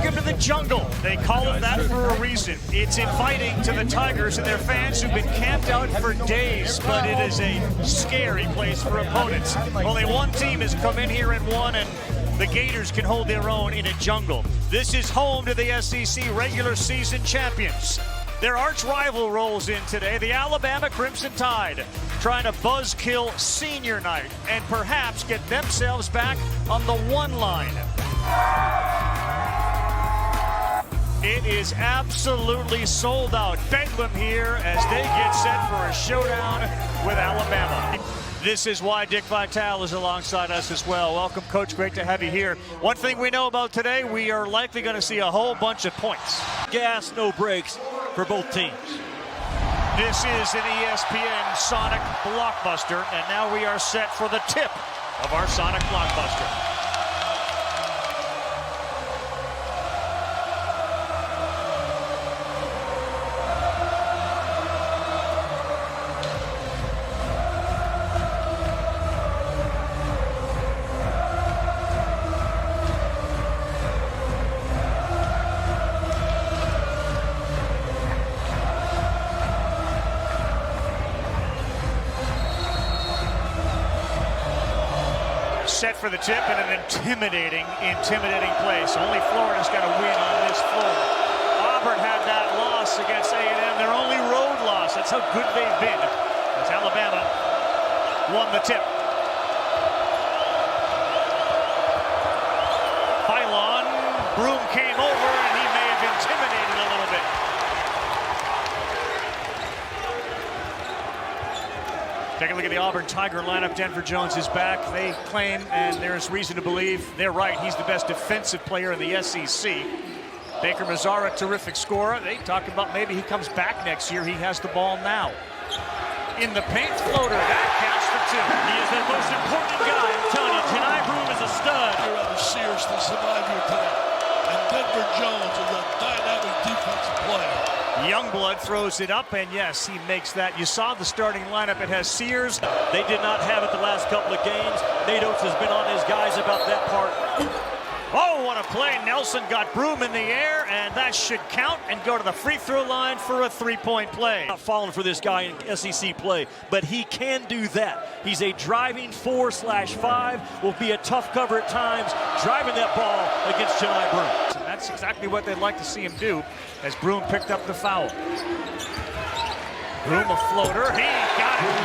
Welcome to the jungle. They call it that for a reason. It's inviting to the Tigers and their fans who've been camped out for days, but it is a scary place for opponents. Only one team has come in here and won, and the Gators can hold their own in a jungle. This is home to the SEC regular season champions. Their arch rival rolls in today, the Alabama Crimson Tide, trying to buzzkill senior night and perhaps get themselves back on the one line. It is absolutely sold out. Bedlam here as they get set for a showdown with Alabama. This is why Dick Vitale is alongside us as well. Welcome, Coach. Great to have you here. One thing we know about today, we are likely going to see a whole bunch of points. Gas, no brakes for both teams. This is an ESPN Sonic Blockbuster, and now we are set for the tip of our Sonic Blockbuster. Set for the tip in an intimidating place. Only Florida's got to win on this floor. Auburn had that loss against A&M, their only road loss. That's how good they've been. As Alabama won the tip. Pylon, Broom came over, and he may have intimidated a little bit. Take a look at the Auburn Tiger lineup. Denver Jones is back. They claim, and there's reason to believe they're right, he's the best defensive player in the SEC. Baker Mazzara, terrific scorer. They talk about maybe he comes back next year. He has the ball now. In the paint, floater. That counts for two. He is the most important guy. I'm telling you, tonight Broom is a stud. You're rather serious to survive here tonight. And Denver Jones is a dynamic defensive player. Youngblood throws it up, and yes, he makes that. You saw the starting lineup. It has Sears. They did not have it the last couple of games. Nate Oates has been on his guys about that part. Oh, what a play. Nelson got Broom in the air, and that should count and go to the free throw line for a three-point play. Not falling for this guy in SEC play, but he can do that. He's a driving 4/5, will be a tough cover at times, driving that ball against Chani Broom. And that's exactly what they'd like to see him do as Broom picked up the foul. Broom a floater. He got it.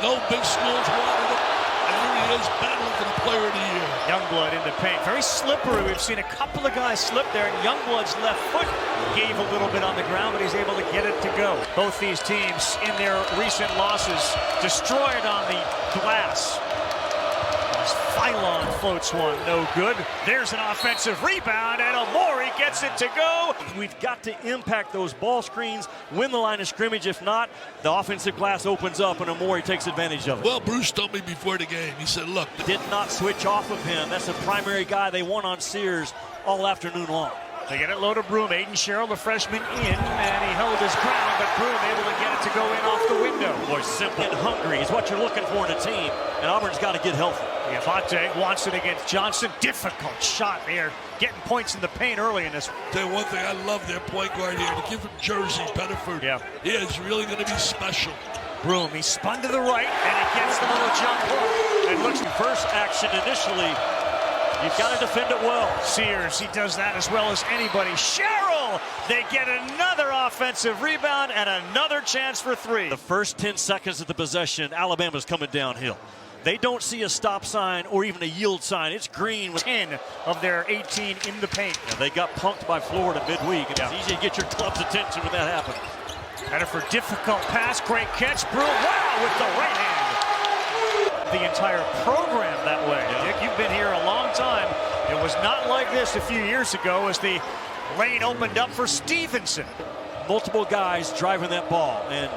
No big schools wanted him. And here he is battling for the player of the year. Youngblood in the paint. Very slippery. We've seen a couple of guys slip there, and Youngblood's left foot gave a little bit on the ground, but he's able to get it to go. Both these teams, in their recent losses, destroyed on the glass. As Phylon floats one, no good. There's an offensive rebound, and Amori gets it to go. We've got to impact those ball screens, win the line of scrimmage. If not, the offensive glass opens up, and Amori takes advantage of it. Well, Bruce told me before the game, he said, look. Did not switch off of him. That's the primary guy they want on Sears all afternoon long. They get it low to Broom. Aiden Sherrill, the freshman, in, and he held his ground, but Broom able to get it to go in off the window. Boy, simple and hungry is what you're looking for in a team, and Auburn's got to get healthy. Yafate wants it against Johnson. Difficult shot there. Getting points in the paint early in this. Tell you one thing, I love their point guard here. To give him Jersey, Pettiford. Yeah. He is really going to be special. Broom, he spun to the right, and he gets the little jump hook. It looks first action initially. You've got to defend it well. Sears, he does that as well as anybody. Sherrill, they get another offensive rebound and another chance for three. The first 10 seconds of the possession, Alabama's coming downhill. They don't see a stop sign or even a yield sign. It's green with 10 of their 18 in the paint. Yeah, they got punked by Florida midweek. It's easy to get your club's attention when that happens. Pettiford, difficult pass, great catch. Broom, wow, with the right hand. The entire program that way. Yeah. Dick, you've been here a long time. It was not like this a few years ago as the lane opened up for Stevenson. Multiple guys driving that ball, and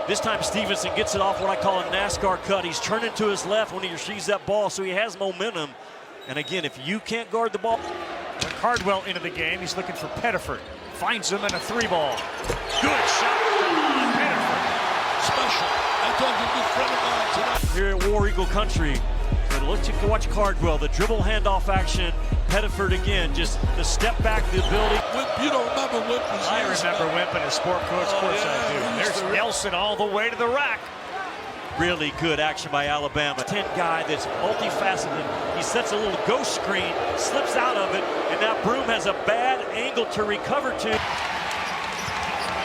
this time Stevenson gets it off what I call a NASCAR cut. He's turning to his left when he receives that ball, so he has momentum. And again, if you can't guard the ball. Cardwell into the game. He's looking for Pettiford. Finds him in a three ball. Good shot from Pettiford. Special. I talked to a good friend of mine tonight. Here at War Eagle Country, but let's watch Cardwell. The dribble handoff action Pettiford again, just the step back, the ability. Wimp, you don't remember Wimp? I remember Wimp and his sport coach. Of course I do. There's Nelson all the way to the rack. Really good action by Alabama. 10 guy that's multifaceted. He sets a little ghost screen, slips out of it, and now Broom has a bad angle to recover to.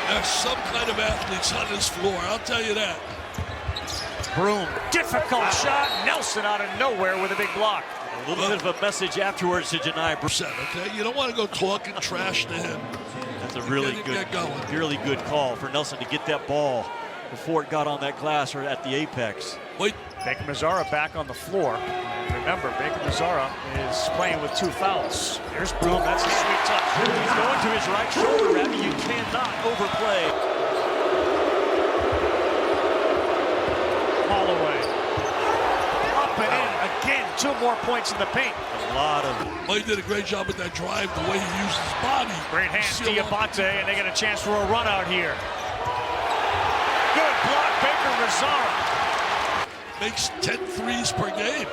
There's some kind of athletes on this floor, I'll tell you that. Broom, difficult shot. Nelson out of nowhere with a big block. A little bit of a message afterwards to Janai Broom. Okay, you don't want to go talking trash to him. That's a really good call for Nelson to get that ball before it got on that glass or at the apex. Wait. Baker Mazzara back on the floor. Remember, Baker Mazzara is playing with 2 fouls. There's Broom, that's a sweet touch. He's going to his right shoulder, Abby. You cannot overplay. Holloway. Up and in. Again, 2 more points in the paint. A lot of. Well, he did a great job with that drive, the way he used his body. Great hands, Diabate, and they get a chance for a run out here. Good block, Baker Mazzara. Makes 10 threes per game.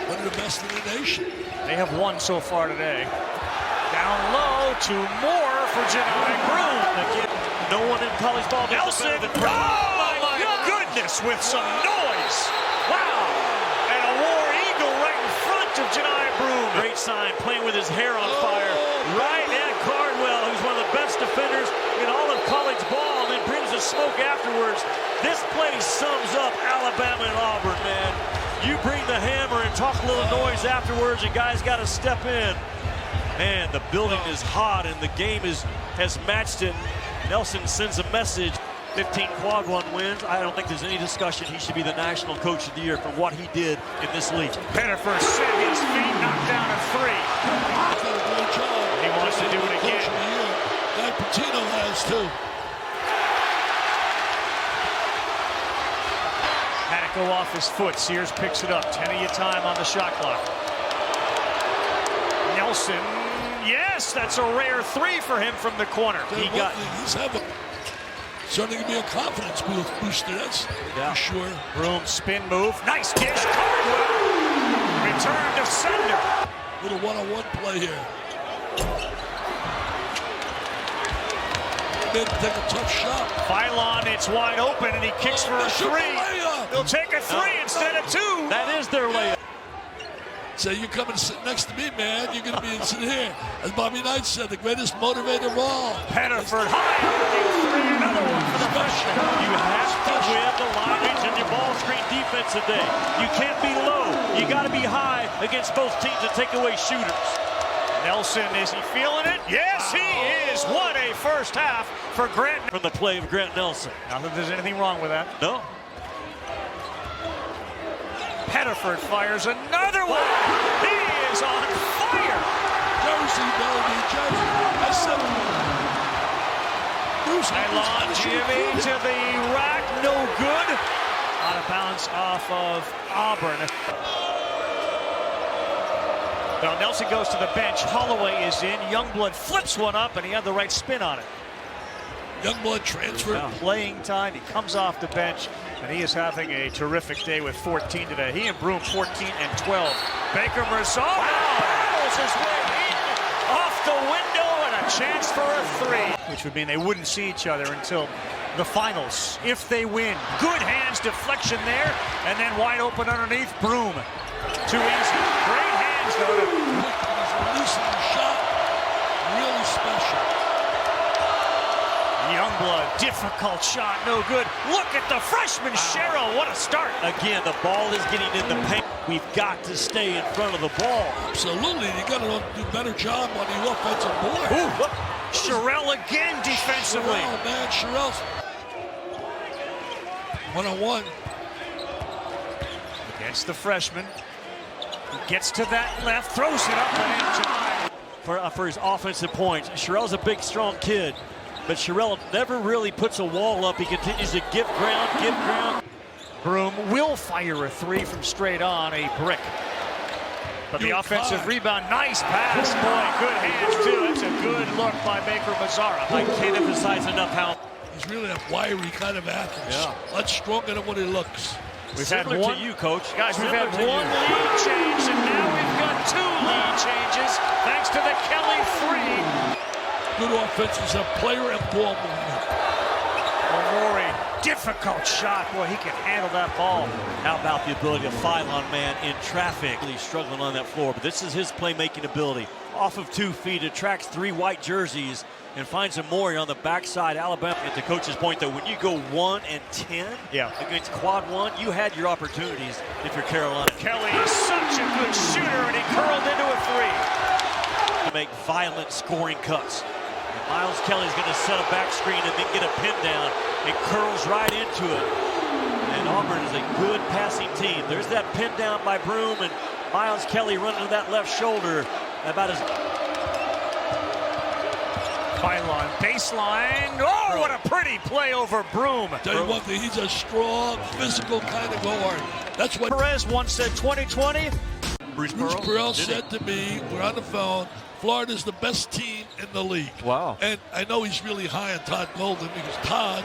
One of the best in the nation. They have 1 so far today. Down low, 2 more for Janai Broom. Again, no one in college ball. Nelson. Oh my goodness, with some noise. Wow. And a war eagle right in front of Janai Broom. Great sign, playing with his hair on fire. Right at Cardwell, who's one of the best defenders in all of college ball, and then brings the smoke afterwards. This play sums up Alabama and Auburn, man. You bring the hammer and talk a little noise afterwards, and guys got to step in. Man, the building is hot, and the game has matched it. Nelson sends a message. 15 quad 1 wins. I don't think there's any discussion. He should be the National Coach of the Year for what he did in this league. Pettiford set his feet, knocked down a 3. He's done a great job. He wants to do it again. Guy Patino has too. Had it go off his foot. Sears picks it up. 10 of your time on the shot clock. Nelson, yes, that's a rare 3 for him from the corner. He's having certainly gonna be a confidence booster, that's for sure. Broom spin move. Nice dish. Cardwell. Return to sender. Little one-on-one play here. Made him take a tough shot. Phylon, it's wide open, and he kicks for a 3. He'll take a 3 instead of 2. That is their layup. Say, you come and sit next to me, man. You're going to be sitting here. As Bobby Knight said, the greatest motivator of all. Pettiford high. 3, another one for the freshman. You have to win the line and your ball screen defense today. You can't be low. You got to be high against both teams and take away shooters. Nelson, is he feeling it? Yes, he is. What a first half for Grant. From the play of Grant Nelson. Not that there's anything wrong with that. No. Pettiford fires another one. He is on fire. Jersey, baby, Jersey. I said, Phylon, Jimmy to the rack, no good. Out of bounds off of Auburn. Well, Nelson goes to the bench. Holloway is in. Youngblood flips one up, and he had the right spin on it. Youngblood transfer. Playing time. He comes off the bench, and he is having a terrific day with 14 today. He and Broom 14 and 12. Baker Mazzara battles his way in, off the window, and a chance for a 3. Which would mean they wouldn't see each other until the finals, if they win. Good hands, deflection there, and then wide open underneath. Broom. Too easy. Great hands, though. He's releasing the shot. Really special. Youngblood, difficult shot, no good. Look at the freshman, Sherrill, what a start. Again, the ball is getting in the paint. We've got to stay in front of the ball. Absolutely, you got to do a better job on the offensive board. Ooh, Sherrill again defensively. Sherrill, man, Sherrill's one-on-one. Against the freshman. He gets to that left, throws it up and in. For his offensive points. Sherrill's a big, strong kid. But Sherrill never really puts a wall up. He continues to give ground. Broom will fire a 3 from straight on, a brick. But the offensive rebound, nice pass. Boy, good hands, too. That's a good look by Baker Mazzara. I can't emphasize enough how he's really a wiry kind of athlete. Yeah. Much stronger than what he looks. We've had one one to you, Coach. Guys, we've had one lead change, and now we've got 2 lead changes thanks to the Kelly three. Good offense is a player and ball movement. Omori, difficult shot. Boy, he can handle that ball. How about the ability to file on man in traffic? He's struggling on that floor, but this is his playmaking ability. Off of 2 feet, attracts 3 white jerseys and finds Omori on the backside. Alabama, at the coach's point, though, when you go 1 and 10 against quad 1, you had your opportunities if you're Carolina. Kelly is such a good shooter, and he curled into a three. To make violent scoring cuts. And Miles Kelly's going to set a back screen and then get a pin down. It curls right into it. And Auburn is a good passing team. There's that pin down by Broom, and Miles Kelly running to that left shoulder about as... Pylon, baseline. Oh, what a pretty play over Broom. Tell you one thing, he's a strong, physical kind of guard. That's what Perez once said 2020. Bruce Pearl said to me, we're on the phone, Florida's the best team in the league. Wow. And I know he's really high on Todd Golden because Todd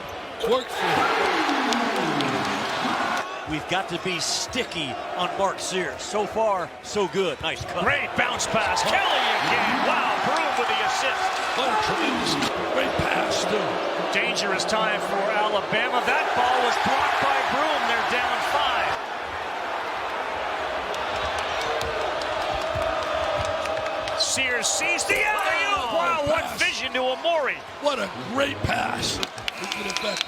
worked for him. We've got to be sticky on Mark Sears. So far, so good. Nice cut. Great bounce pass. Kelly again. Wow, Broom with the assist. What a tremendous, great pass, too. Dangerous time for Alabama. That ball was blocked by Broom. They're down 5. Sears sees the alley-oop. Wow, what vision to Omori. What a great pass.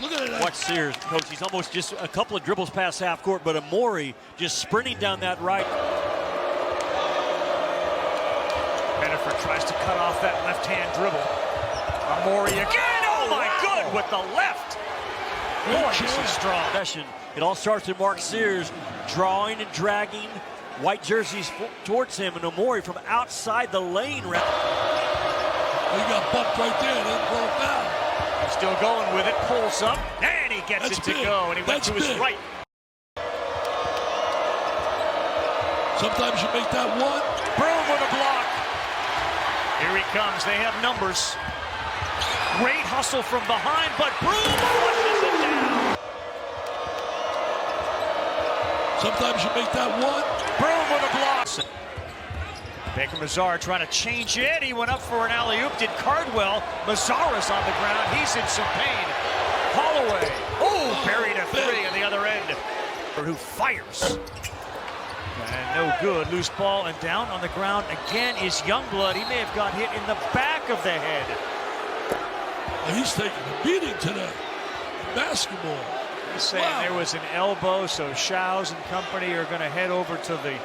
Look at it. Watch Sears, coach. He's almost just a couple of dribbles past half court, but Omori just sprinting down that right. Beneford tries to cut off that left-hand dribble. Omori again. Oh, my good with the left. Boy, this is strong. It all starts with Mark Sears drawing and dragging white jerseys towards him, and Omori from outside the lane. He got bumped right there. Then pull it down. He's still going with it. Pulls up, and he gets it to go. And he went to his right. Sometimes you make that one. Broom with a block. Here he comes. They have numbers. Great hustle from behind, but Broom flushes it down. Sometimes you make that one. Broom with a block. Baker Mazzara trying to change it. He went up for an alley-oop. Did Cardwell. Mazzara's on the ground. He's in some pain. Holloway. Oh, buried a three on the other end. Who fires. And no good. Loose ball and down on the ground again is Youngblood. He may have got hit in the back of the head. He's taking a beating today. Basketball. He's saying there was an elbow, so Shows and company are going to head over to the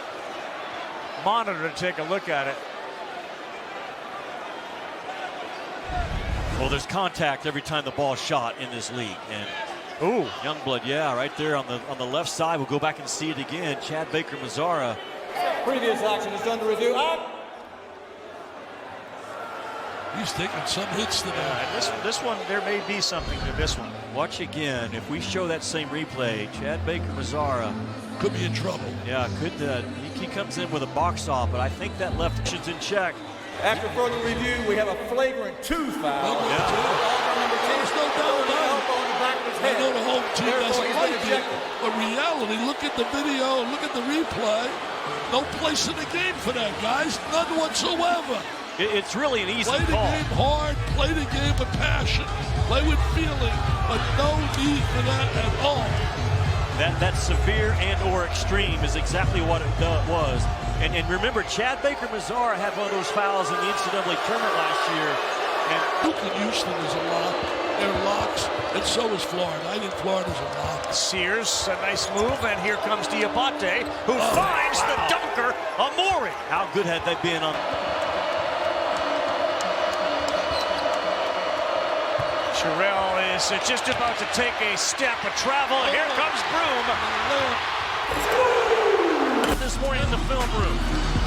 monitor to take a look at it. Well, there's contact every time the ball's shot in this league. And ooh, Youngblood, yeah, right there on the left side. We'll go back and see it again. Chad Baker Mazzara. Previous action is done to review. He's taking some hits today. This one, there may be something to this one. Watch again. If we show that same replay, Chad Baker Mazzara could be in trouble. Yeah, could. He comes in with a box off, but I think that left action's in check. After further review, we have a flagrant 2 foul. There's no doubt about it. I know the home team doesn't like it, but reality, look at the video, look at the replay. No place in the game for that, guys. None whatsoever. It's really an easy call. Play the game hard, play the game with passion, play with feeling, but no need for that at all. That severe and or extreme is exactly what it was. And remember, Chad Baker Mazzara had one of those fouls in the NCAA tournament last year. And Duke and Houston is a lock. They're locks, and so is Florida. I think Florida's a lock. Sears, a nice move, and here comes Diabate, who finds the dunker, Omori. How good had they been on? Sherrill is just about to take a step of travel. Here comes Broom. This morning in the film room.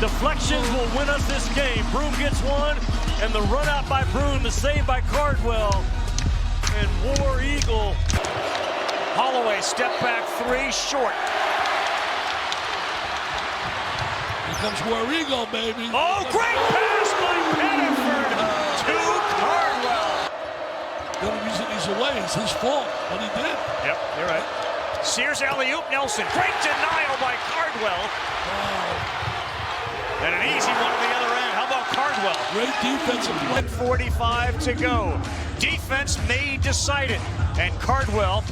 Deflections will win us this game. Broom gets one, and the run out by Broom, the save by Cardwell. And War Eagle. Holloway, step back three, short. Here comes War Eagle, baby. Oh, great pass by Beneford to Cardwell. The only reason he's away is his fault, what he did. Yep, you're right. Sears alley-oop, Nelson. Great denial by Cardwell. And an easy one on the other Cardwell. Great defensive play. 45 to go. Defense may decide it. And Cardwell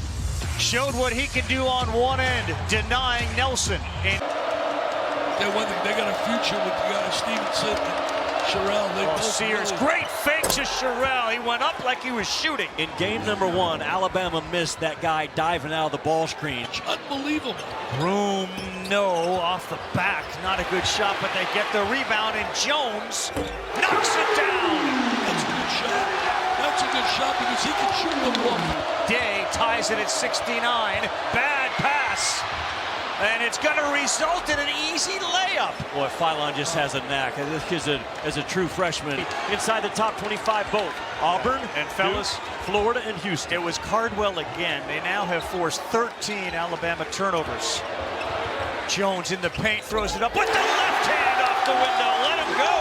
showed what he can do on one end, denying Nelson. And They got a future with the guys Stevenson and Sherrell. Sears, great fake to Sherrell. He went up like he was shooting. In game number 1, Alabama missed that guy diving out of the ball screen. Unbelievable. Broom, no, off the back. Not a good shot, but they get the rebound, and Jones knocks it down. That's a good shot. That's a good shot because he can shoot the ball. Day ties it at 69. Bad pass. And it's going to result in an easy layup. Boy, Philon just has a knack. This kid is a true freshman. Inside the top 25 both. Auburn And fellas, Duke, Florida and Houston. it was Cardwell again. They now have forced 13 Alabama turnovers. Jones in the paint, throws it up with the left hand off the window. Let him go.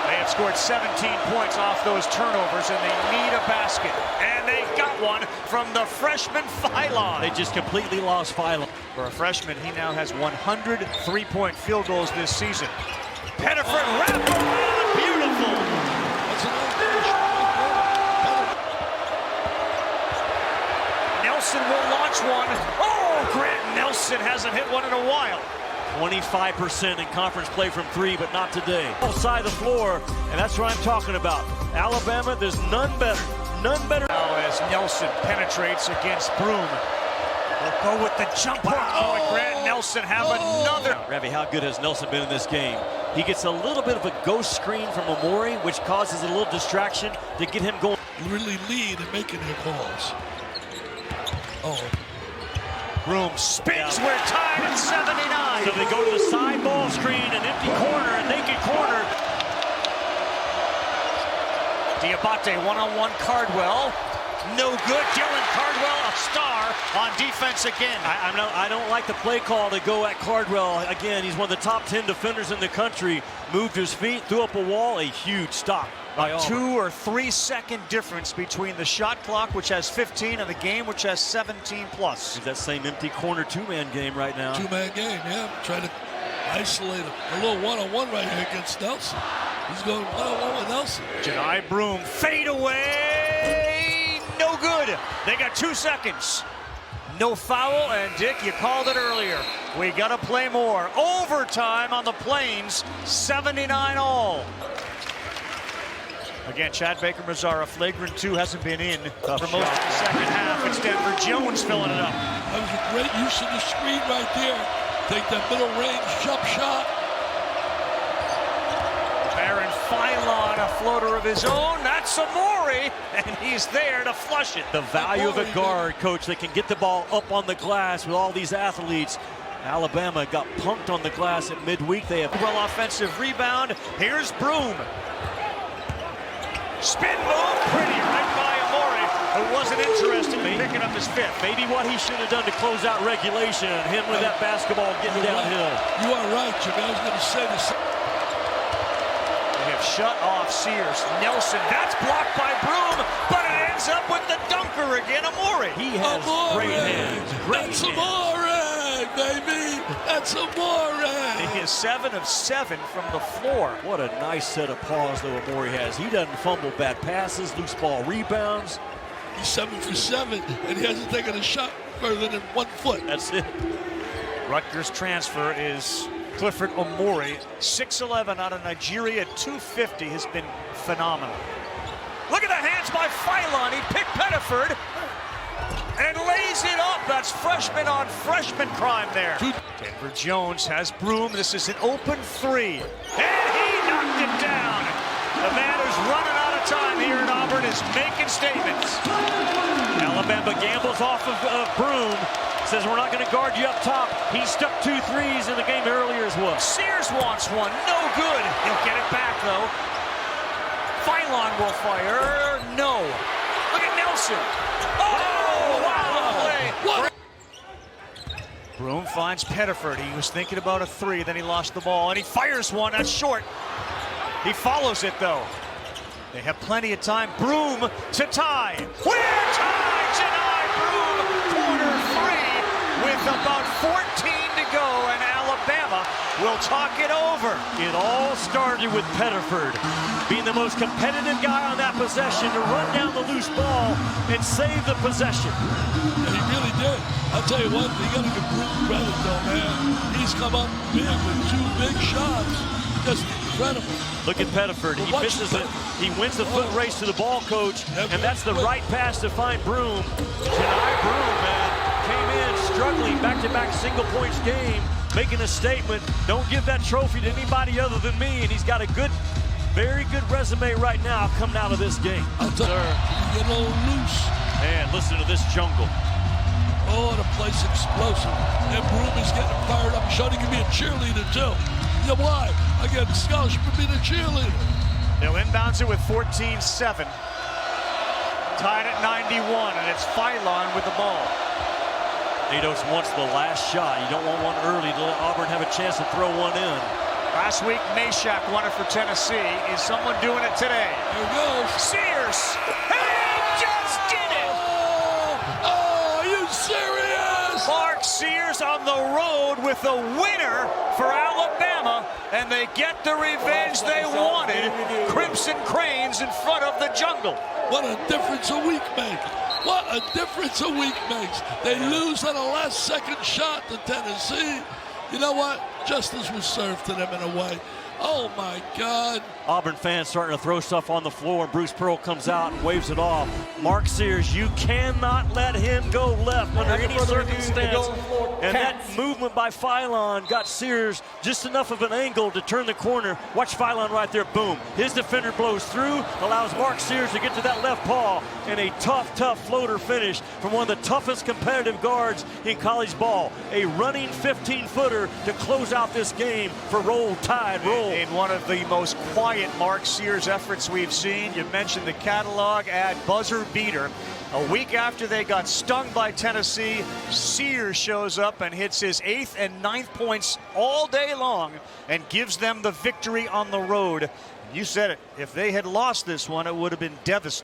They have scored 17 points off those turnovers, and they need a basket. And they got one from the freshman Philon. They just completely lost Philon. For a freshman, he now has 100 three-point field goals this season. Pettiford wrap around, beautiful. That's an old finish right Nelson will launch one. Oh, Grant Nelson hasn't hit one in a while. 25% in conference play from 3, but not today. Both side of the floor, and that's what I'm talking about. Alabama, there's none better. None better. Now as Nelson penetrates against Broom. They'll go with the jumper. Oh, and Grant Nelson have another. Ravi, how good has Nelson been in this game? He gets a little bit of a ghost screen from Amori, which causes a little distraction to get him going. Really lead in making their calls. Oh. Broom spins. We're tied at 79. So they go to the side ball screen, an empty corner, a naked corner. Diabate one-on-one Cardwell. No good. Dylan Cardwell, a star on defense again. I don't like the play call to go at Cardwell. Again, he's one of the top 10 defenders in the country. Moved his feet, threw up a wall, a huge stop by Auburn. 2 or 3 second difference between the shot clock, which has 15, and the game, which has 17 plus. It's that same empty corner two-man game right now. Two-man game, yeah. Trying to isolate him. A little one-on-one right here against Nelson. He's going one-on-one with Nelson. Janai Broom, fade away, no good. They got 2 seconds. No foul, and Dick, you called it earlier. We gotta play more. Overtime on the Plains, 79 all. Again, Chad Baker-Mazara, flagrant 2, hasn't been in for most of the second half. It's Denver Jones filling it up. That was a great use of the screen right there. Take that middle range jump shot. Baron Philon, a floater of his own. That's Amori, and he's there to flush it. The value of a guard, coach, that can get the ball up on the glass with all these athletes. Alabama got punked on the glass at midweek. They have well offensive rebound. Here's Broom. Spin move, pretty right by Amori, who wasn't interested in picking up his 5th. maybe what he should have done to close out regulation. Him with that basketball getting downhill. You are right, Jimmy. I was going to say this. They have shut off Sears. Nelson, that's blocked by Broom, but it ends up with the dunker again, Amori. He has great hands. Great That's hands. Amore, baby. That's Amore. He is 7 of 7 from the floor. What a nice set of paws, though, Amori has. He doesn't fumble bad passes, loose ball rebounds. He's 7 for 7, and he hasn't taken a shot further than 1 foot. That's it. Rutgers transfer is Clifford Amori, 6'11", out of Nigeria, 250, has been phenomenal. Look at the hands by Philon. He picked Pettiford and lays it up. That's freshman on freshman crime there. Denver Jones has Broom. This is an open 3. And he knocked it down. The man who's running out of time here in Auburn is making statements. Alabama gambles off of Broom. Says we're not going to guard you up top. He stuck 2 threes in the game earlier as well. Sears wants one. No good. He'll get it back, though. Philon will fire. No. Look at Nelson. Oh, wow. Play. Broom finds Pettiford. He was thinking about a 3, then he lost the ball, and he fires one. That's short. He follows it, though. They have plenty of time. Broom to tie. We're tied. Janai Broom, corner 3, with about 14 to go, and Alabama will talk it over. It all started with Pettiford being the most competitive guy on that possession to run down the loose ball and save the possession. And he really did. I'll tell you one thing, you got to give Broom credit though, man. He's come up big with 2 big shots. Just incredible. Look at Pettiford. He misses it. He wins the foot race to the ball coach, and that's the right pass to find Broom. Janai Broom, man, came in struggling, back-to-back single points game, making a statement. Don't give that trophy to anybody other than me, and he's got a good, very good resume right now coming out of this game. I'll tell you, you get a little loose. And listen to this jungle. Oh, the place explosive. And Broom is getting fired up. Showed he can be a cheerleader, too. You know why? I get a scholarship for being a cheerleader. They'll inbounds it with 14-7. Tied at 91, and it's Philon with the ball. Nados wants the last shot. You don't want one early to let Auburn have a chance to throw one in. Last week, Meshack won it for Tennessee. Is someone doing it today? Here it goes. Sears! He just did it! Oh, are you serious? Mark Sears on the road with the winner for Alabama, and they get the revenge they wanted. Crimson Cranes in front of the jungle. What a difference a week makes. What a difference a week makes. They lose on a last-second shot to Tennessee. You know what? Justice was served to them in a way. Oh, my God. Auburn fans starting to throw stuff on the floor, and Bruce Pearl comes out and waves it off. Mark Sears, you cannot let him go left under any circumstance. And that movement by Philon got Sears just enough of an angle to turn the corner. Watch Philon right there, boom. His defender blows through, allows Mark Sears to get to that left paw, and a tough floater finish from one of the toughest competitive guards in college ball. A running 15-footer to close out this game for Roll Tide, Roll. In one of the most quiet Mark Sears efforts we've seen. You mentioned the catalog ad buzzer beater. A week after they got stung by Tennessee, Sears shows up and hits his 8th and 9th points all day long and gives them the victory on the road. You said it. If they had lost this one, it would have been devastating.